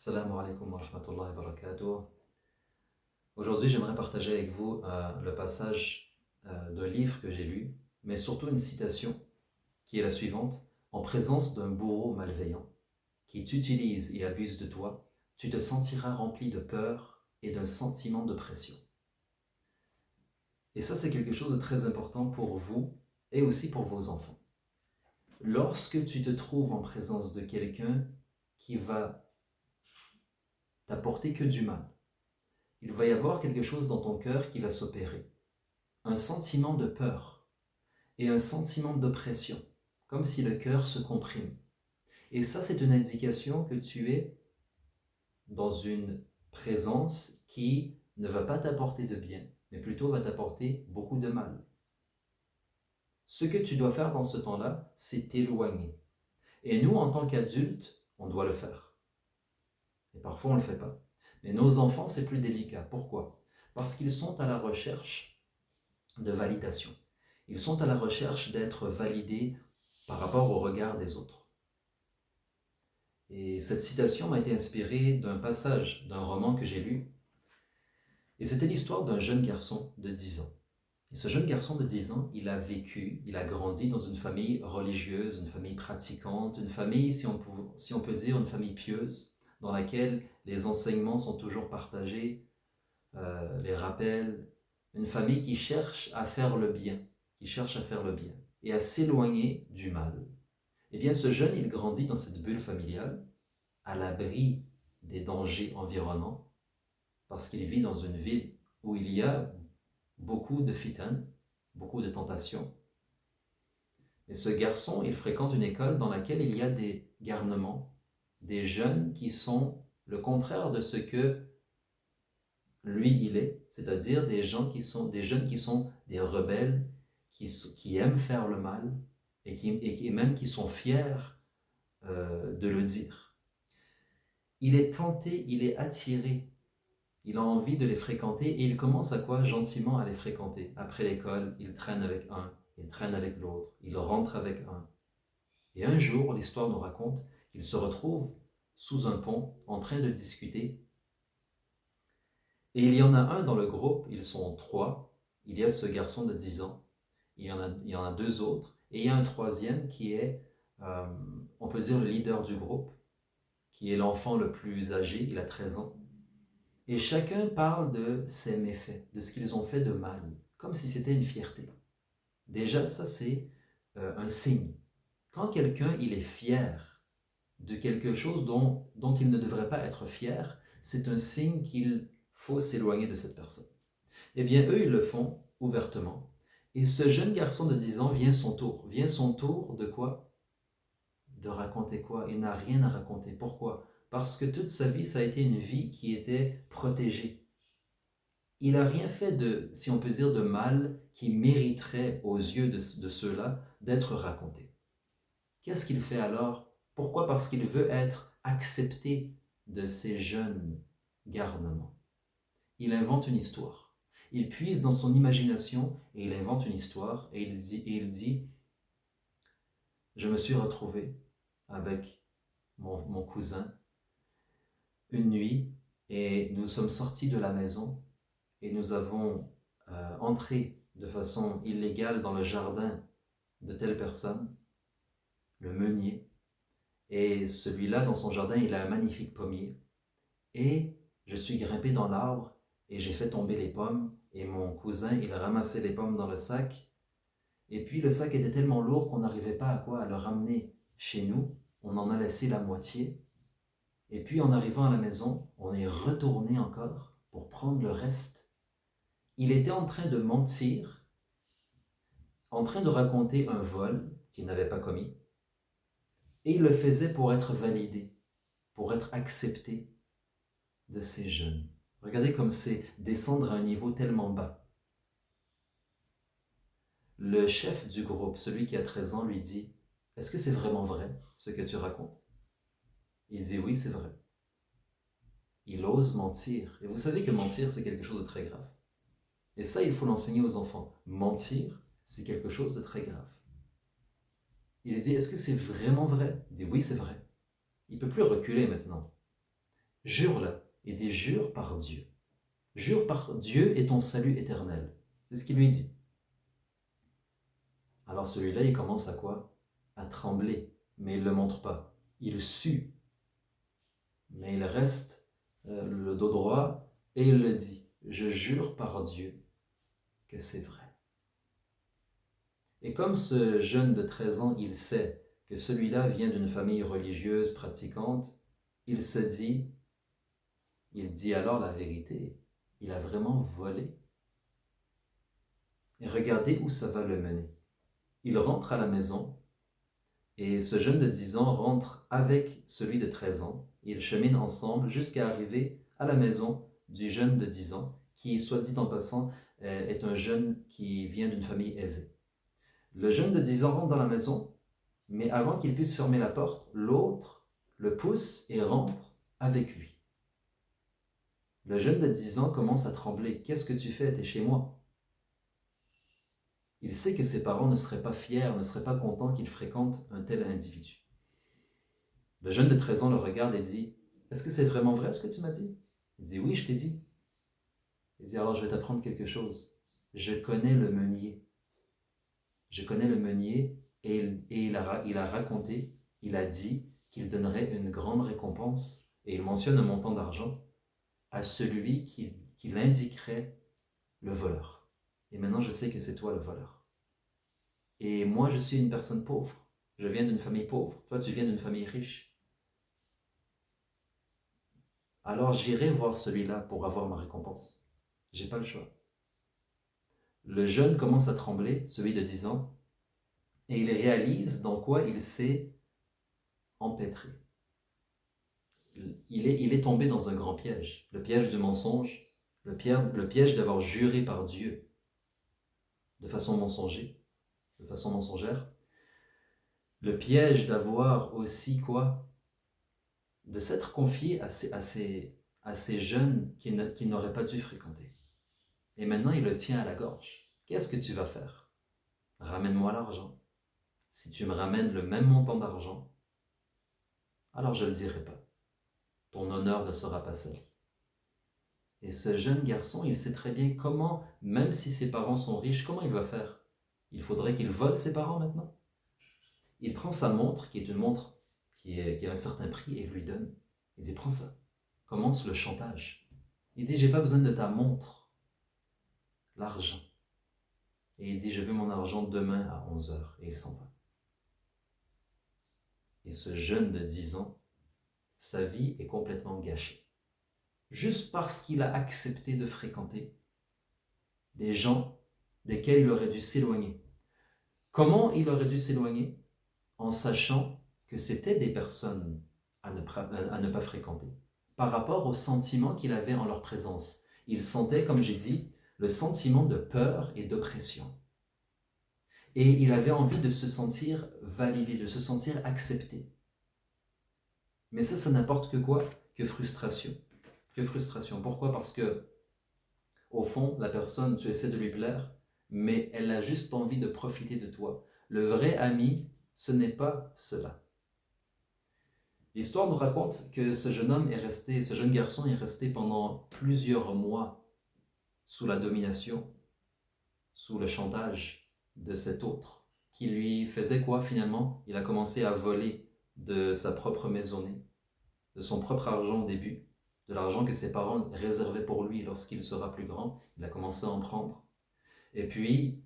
Assalamu alaikum wa rahmatullahi wa barakatuh. Aujourd'hui, j'aimerais partager avec vous le passage d'un livre que j'ai lu, mais surtout une citation qui est la suivante. En présence d'un bourreau malveillant qui t'utilise et abuse de toi, tu te sentiras rempli de peur et d'un sentiment de pression. Et ça, c'est quelque chose de très important pour vous et aussi pour vos enfants. Lorsque tu te trouves en présence de quelqu'un qui va t'apporter que du mal, il va y avoir quelque chose dans ton cœur qui va s'opérer. Un sentiment de peur et un sentiment d'oppression, comme si le cœur se comprime. Et ça, c'est une indication que tu es dans une présence qui ne va pas t'apporter de bien, mais plutôt va t'apporter beaucoup de mal. Ce que tu dois faire dans ce temps-là, c'est t'éloigner. Et nous, en tant qu'adultes, on doit le faire. Et parfois, on ne le fait pas. Mais nos enfants, c'est plus délicat. Pourquoi? Parce qu'ils sont à la recherche de validation. Ils sont à la recherche d'être validés par rapport au regard des autres. Et cette citation m'a été inspirée d'un passage d'un roman que j'ai lu. Et c'était l'histoire d'un jeune garçon de 10 ans. Et ce jeune garçon de 10 ans, il a grandi dans une famille religieuse, une famille pratiquante, une famille, si on peut dire, une famille pieuse, dans laquelle les enseignements sont toujours partagés, les rappels, une famille qui cherche à faire le bien, et à s'éloigner du mal. Eh bien, ce jeune, il grandit dans cette bulle familiale, à l'abri des dangers environnants, parce qu'il vit dans une ville où il y a beaucoup de fitan, beaucoup de tentations. Et ce garçon, il fréquente une école dans laquelle il y a des garnements, des jeunes qui sont le contraire de ce que lui il est, c'est-à-dire des jeunes qui sont des rebelles, qui aiment faire le mal et même qui sont fiers de le dire. Il est tenté, il est attiré, il a envie de les fréquenter et il commence à quoi? Gentiment à les fréquenter. Après l'école, il traîne avec un, il traîne avec l'autre, il rentre avec un. Et un jour, l'histoire nous raconte qu'il se retrouve sous un pont en train de discuter. Et il y en a un dans le groupe, ils sont 3. Il y a ce garçon de 10 ans, il y en a 2 autres, et il y a un troisième qui est, on peut dire, le leader du groupe, qui est l'enfant le plus âgé, il a 13 ans. Et chacun parle de ses méfaits, de ce qu'ils ont fait de mal, comme si c'était une fierté. Déjà, ça c'est un signe. Quand quelqu'un il est fier de quelque chose dont il ne devrait pas être fier, c'est un signe qu'il faut s'éloigner de cette personne. Eh bien, eux, ils le font ouvertement. Et ce jeune garçon de 10 ans vient son tour. Vient son tour de quoi? De raconter quoi? Il n'a rien à raconter. Pourquoi? Parce que toute sa vie, ça a été une vie qui était protégée. Il n'a rien fait de, si on peut dire, de mal qui mériterait aux yeux de ceux-là d'être raconté. Qu'est-ce qu'il fait alors? Pourquoi? Parce qu'il veut être accepté de ces jeunes garnements. Il invente une histoire. Il puise dans son imagination et il invente une histoire et il dit je me suis retrouvé avec mon cousin une nuit et nous sommes sortis de la maison et nous avons entré de façon illégale dans le jardin de telle personne, le meunier, et celui-là, dans son jardin, il a un magnifique pommier, et je suis grimpé dans l'arbre, et j'ai fait tomber les pommes, et mon cousin, il a ramassé les pommes dans le sac, et puis le sac était tellement lourd qu'on n'arrivait pas à le ramener chez nous, on en a laissé la moitié, et puis en arrivant à la maison, on est retourné encore pour prendre le reste. Il était en train de mentir, en train de raconter un vol qu'il n'avait pas commis, et il le faisait pour être validé, pour être accepté de ces jeunes. Regardez comme c'est descendre à un niveau tellement bas. Le chef du groupe, celui qui a 13 ans, lui dit « Est-ce que c'est vraiment vrai ce que tu racontes ?» Il dit « Oui, c'est vrai. » Il ose mentir. Et vous savez que mentir, c'est quelque chose de très grave. Et ça, il faut l'enseigner aux enfants. Mentir, c'est quelque chose de très grave. Il lui dit « Est-ce que c'est vraiment vrai ?» Il dit « Oui, c'est vrai. » Il ne peut plus reculer maintenant. Jure-le. Il dit, jure par Dieu. Jure par Dieu et ton salut éternel. C'est ce qu'il lui dit. Alors celui-là, il commence à quoi? À trembler, mais il ne le montre pas. Il sue, mais il reste le dos droit et il le dit. Je jure par Dieu que c'est vrai. Et comme ce jeune de 13 ans, il sait que celui-là vient d'une famille religieuse, pratiquante, il se dit, il dit alors la vérité, il a vraiment volé. Et regardez où ça va le mener. Il rentre à la maison, et ce jeune de 10 ans rentre avec celui de 13 ans. Ils cheminent ensemble jusqu'à arriver à la maison du jeune de 10 ans, qui, soit dit en passant, est un jeune qui vient d'une famille aisée. Le jeune de 10 ans rentre dans la maison, mais avant qu'il puisse fermer la porte, l'autre le pousse et rentre avec lui. Le jeune de 10 ans commence à trembler. « Qu'est-ce que tu fais? T'es chez moi. » Il sait que ses parents ne seraient pas fiers, ne seraient pas contents qu'il fréquente un tel individu. Le jeune de 13 ans le regarde et dit, « Est-ce que c'est vraiment vrai ce que tu m'as dit? » Il dit, « Oui, je t'ai dit. » Il dit, « Alors je vais t'apprendre quelque chose. Je connais le meunier. Je connais le meunier et il a raconté, il a dit qu'il donnerait une grande récompense et il mentionne un montant d'argent à celui qui l'indiquerait le voleur. Et maintenant, je sais que c'est toi le voleur. Et moi, je suis une personne pauvre. Je viens d'une famille pauvre. Toi, tu viens d'une famille riche. Alors, j'irai voir celui-là pour avoir ma récompense. J'ai pas le choix. Le jeune commence à trembler, celui de 10 ans, et il réalise dans quoi il s'est empêtré. Il est tombé dans un grand piège. Le piège du mensonge, le piège d'avoir juré par Dieu de façon mensongère, le piège d'avoir aussi quoi? De s'être confié à ces jeunes qu'il n'aurait pas dû fréquenter. Et maintenant, il le tient à la gorge. Qu'est-ce que tu vas faire? Ramène-moi l'argent. Si tu me ramènes le même montant d'argent, alors je ne le dirai pas. Ton honneur ne sera pas sali. Et ce jeune garçon, il sait très bien comment, même si ses parents sont riches, comment il va faire? Il faudrait qu'il vole ses parents maintenant. Il prend sa montre, qui est une montre qui a un certain prix, et lui donne. Il dit, prends ça. Commence le chantage. Il dit, j'ai pas besoin de ta montre. L'argent. Et il dit, je veux mon argent demain à 11h. Et il s'en va. Et ce jeune de 10 ans, sa vie est complètement gâchée. Juste parce qu'il a accepté de fréquenter des gens desquels il aurait dû s'éloigner. Comment il aurait dû s'éloigner? En sachant que c'était des personnes à ne pas fréquenter, par rapport au sentiment qu'il avait en leur présence. Il sentait, comme j'ai dit, le sentiment de peur et d'oppression. Et il avait envie de se sentir validé, de se sentir accepté. Mais ça n'apporte que quoi? Que frustration. Que frustration. Pourquoi? Parce que, au fond, la personne, tu essaies de lui plaire, mais elle a juste envie de profiter de toi. Le vrai ami, ce n'est pas cela. L'histoire nous raconte que ce jeune garçon est resté pendant plusieurs mois sous la domination, sous le chantage de cet autre, qui lui faisait quoi finalement? Il a commencé à voler de sa propre maisonnée, de son propre argent au début, de l'argent que ses parents réservaient pour lui lorsqu'il sera plus grand. Il a commencé à en prendre. Et puis,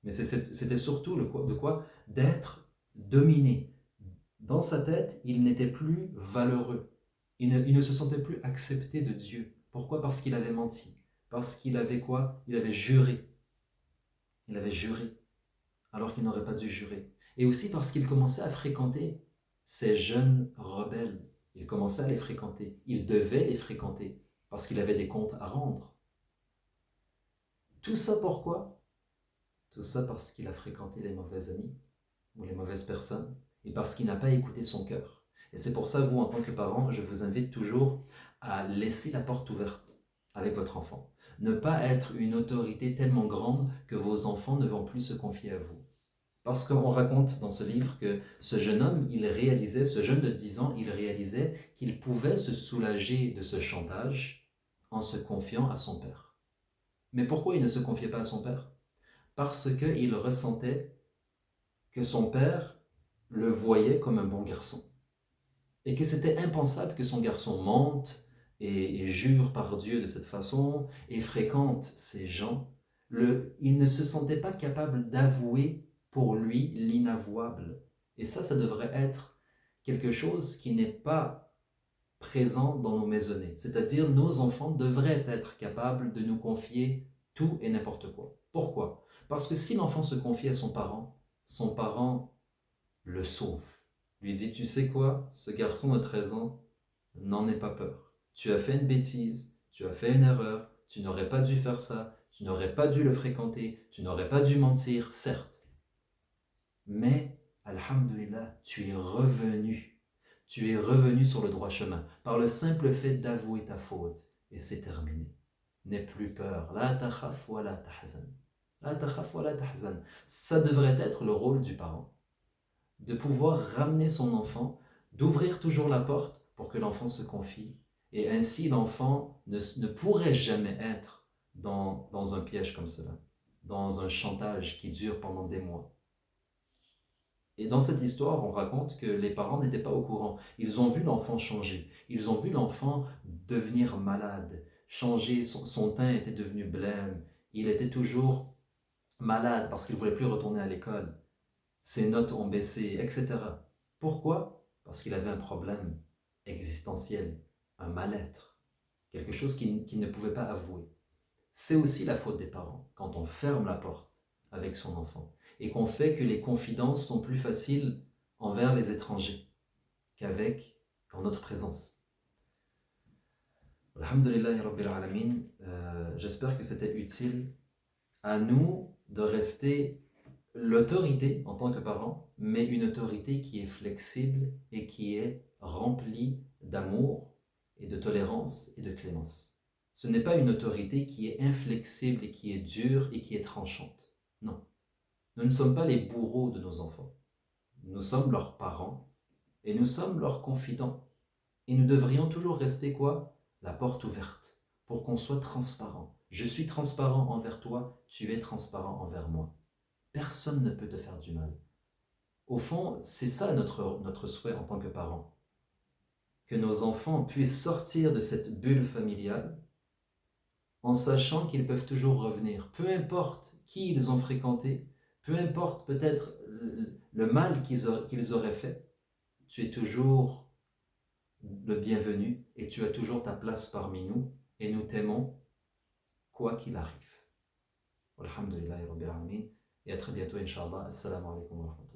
mais c'était surtout de quoi? D'être dominé. Dans sa tête, il n'était plus valeureux. Il ne se sentait plus accepté de Dieu. Pourquoi? Parce qu'il avait menti. Parce qu'il avait quoi? Il avait juré. Il avait juré, alors qu'il n'aurait pas dû jurer. Et aussi parce qu'il commençait à fréquenter ces jeunes rebelles. Il commençait à les fréquenter. Il devait les fréquenter, parce qu'il avait des comptes à rendre. Tout ça pourquoi? Tout ça parce qu'il a fréquenté les mauvais amis, ou les mauvaises personnes, et parce qu'il n'a pas écouté son cœur. Et c'est pour ça, vous, en tant que parent, je vous invite toujours à laisser la porte ouverte avec votre enfant. Ne pas être une autorité tellement grande que vos enfants ne vont plus se confier à vous. Parce qu'on raconte dans ce livre que ce jeune homme, ce jeune de 10 ans, il réalisait qu'il pouvait se soulager de ce chantage en se confiant à son père. Mais pourquoi il ne se confiait pas à son père? Parce qu'il ressentait que son père le voyait comme un bon garçon. Et que c'était impensable que son garçon mente et jure par Dieu de cette façon et fréquente ces gens. Il ne se sentait pas capable d'avouer pour lui l'inavouable. Et ça devrait être quelque chose qui n'est pas présent dans nos maisonnées. C'est-à-dire, nos enfants devraient être capables de nous confier tout et n'importe quoi. Pourquoi? Parce que si l'enfant se confie à son parent le sauve. Lui dit, tu sais quoi, ce garçon de 13 ans, n'en aie pas peur. Tu as fait une bêtise, tu as fait une erreur, tu n'aurais pas dû faire ça, tu n'aurais pas dû le fréquenter, tu n'aurais pas dû mentir, certes. Mais, alhamdulillah, tu es revenu. Tu es revenu sur le droit chemin par le simple fait d'avouer ta faute. Et c'est terminé. N'aie plus peur. La takhaf wa la tahzan. La takhaf wa la tahzan. Ça devrait être le rôle du parent, de pouvoir ramener son enfant, d'ouvrir toujours la porte pour que l'enfant se confie. Et ainsi, l'enfant ne pourrait jamais être dans un piège comme cela, dans un chantage qui dure pendant des mois. Et dans cette histoire, on raconte que les parents n'étaient pas au courant. Ils ont vu l'enfant changer. Ils ont vu l'enfant devenir malade, changer, son teint était devenu blême. Il était toujours malade parce qu'il ne voulait plus retourner à l'école. Ses notes ont baissé, etc. Pourquoi? Parce qu'il avait un problème existentiel, un mal-être, quelque chose qu'il ne pouvait pas avouer. C'est aussi la faute des parents, quand on ferme la porte avec son enfant et qu'on fait que les confidences sont plus faciles envers les étrangers qu'en notre présence. Alhamdulillahi Rabbil Alamin, j'espère que c'était utile à nous de rester l'autorité en tant que parent, mais une autorité qui est flexible et qui est remplie d'amour et de tolérance et de clémence. Ce n'est pas une autorité qui est inflexible et qui est dure et qui est tranchante. Non. Nous ne sommes pas les bourreaux de nos enfants. Nous sommes leurs parents et nous sommes leurs confidents. Et nous devrions toujours rester quoi? La porte ouverte pour qu'on soit transparent. Je suis transparent envers toi, tu es transparent envers moi. Personne ne peut te faire du mal. Au fond, c'est ça notre souhait en tant que parents. Que nos enfants puissent sortir de cette bulle familiale en sachant qu'ils peuvent toujours revenir. Peu importe qui ils ont fréquenté, peu importe peut-être le mal qu'ils auraient fait, tu es toujours le bienvenu et tu as toujours ta place parmi nous et nous t'aimons quoi qu'il arrive. Alhamdulillahi Rabbil Alamin et à très bientôt, Inch'Allah. Assalamu alaikum wa rahmatullahi.